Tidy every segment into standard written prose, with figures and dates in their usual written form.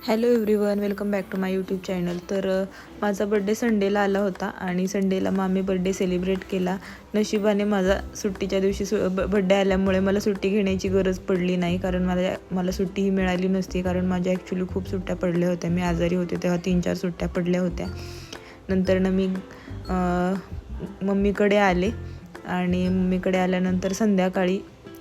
Hello everyone, welcome back to my YouTube channel. तर माझा birthday संडेला आला होता आणि संडेला मग आम्ही बड्डे सेलिब्रेट केला. नशिबाने माझा सुट्टीच्या दिवशी बड्डे आल्यामुळे मला सुट्टी घेण्याची गरज पडली नाही, कारण मला सुट्टीही मिळाली नसती, कारण माझ्या ॲक्च्युली खूप सुट्ट्या पडल्या होत्या. मी आजारी होते तेव्हा 3-4 सुट्ट्या पडल्या होत्या. नंतर मी मम्मीकडे आले आणि मम्मीकडे आल्यानंतर संध्याकाळी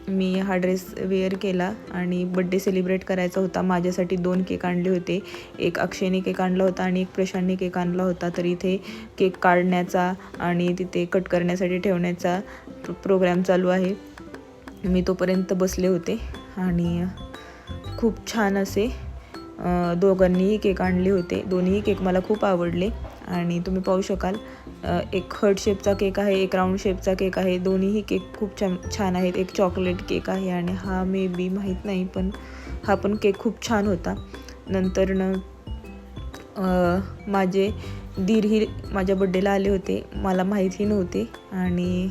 मी हा ड्रेस वेअर केला आणि बड्डे सेलिब्रेट करायचा होता. माझ्यासाठी 2 केक आणले होते. एक अक्षयने केक आणला होता आणि एक प्रशांतने केक आणला होता. तर इथे केक काढण्याचा आणि तिथे कट करण्यासाठी ठेवण्याचा प्रोग्राम चालू आहे. मी तोपर्यंत बसले होते आणि खूप छान असे दोघांनीही केक आणले होते. दोन्ही केक मला खूप आवडले आणि तुम्ही पाहू शकाल, एक हार्ट शेपचा केक आहे, एक राऊंड शेपचा केक आहे. दोन्हीही केक खूप छान आहेत. एक चॉकलेट केक आहे आणि हा मे बी माहीत नाही, पण हा पण केक खूप छान होता. नंतर माझे दीरही माझ्या बड्डेला आले होते, मला माहीतही नव्हते आणि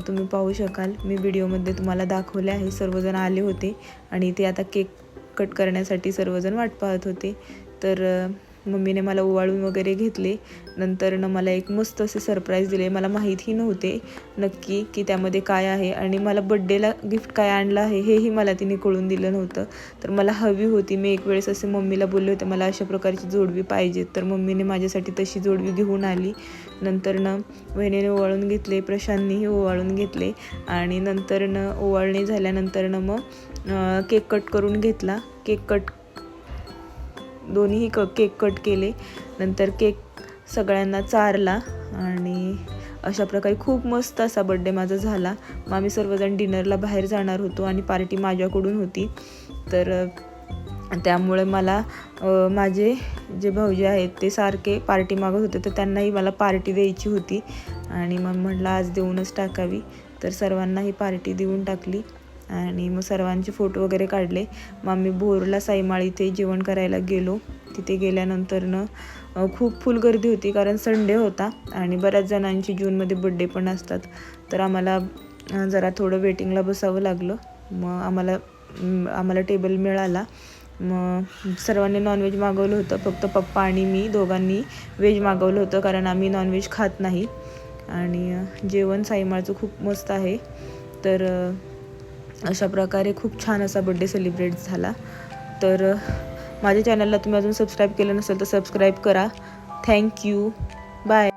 तुम्ही पाहू शकाल, मी व्हिडिओमध्ये तुम्हाला दाखवले आहे. सर्वजण आले होते आणि ते आता केक कट करण्यासाठी सर्वजण वाट पाहत होते. तर मम्मीने मला ओवाळून वगैरे घेतले. नंतर मला एक मस्त असे सरप्राईज दिले. मला माहीतही नव्हते नक्की की त्यामध्ये काय आहे आणि मला बड्डेला गिफ्ट काय आणलं आहे हेही मला तिने कळून दिलं नव्हतं. तर मला हवी होती. मी एक वेळेस असे मम्मीला बोलले होते, मला अशा प्रकारची जोडवी पाहिजे. तर मम्मीने माझ्यासाठी तशी जोडवी घेऊन आली. नंतर वहिनीने ओवाळून घेतले, प्रशांतनेही ओवाळून घेतले आणि नंतर ओवाळणी झाल्यानंतर मग केक कट करून घेतला. दोन्हीही केक कट केले. नंतर केक सगळ्यांना चारला आणि अशा प्रकारे खूप मस्त असा बड्डे माझा झाला. मग आम्ही सर्वजण डिनरला बाहेर जाणार होतो आणि पार्टी माझ्याकडून होती. तर त्यामुळे मला माझे जे भाऊजी आहेत ते सारखे पार्टी मागत होते, तर त्यांनाही मला पार्टी द्यायची होती आणि मग म्हटलं आज देऊनच टाकावी. तर सर्वांनाही पार्टी देऊन टाकली आणि मग सर्वांचे फोटो वगैरे काढले. मग आम्ही भोरला साईमाळ इथे जेवण करायला गेलो. तिथे गेल्यानंतर खूप फुल गर्दी होती, कारण संडे होता आणि बऱ्याच जणांची जूनमध्ये बड्डे पण असतात. तर आम्हाला जरा थोडं वेटिंगला बसावं लागलं. मग आम्हाला टेबल मिळाला. मग सर्वांनी नॉनव्हेज मागवलं होतं. फक्त पप्पा आणि मी दोघांनी व्हेज मागवलं होतं, कारण आम्ही नॉनव्हेज खात नाही. आणि जेवण साईमाळचं खूप मस्त आहे. तर अशा प्रकारे खूप छान असा बड्डे सेलिब्रेट झाला. तर माझ्या चॅनलला तुम्ही अजून सबस्क्राईब केलं नसेल तर सबस्क्राईब करा. थँक्यू. बाय.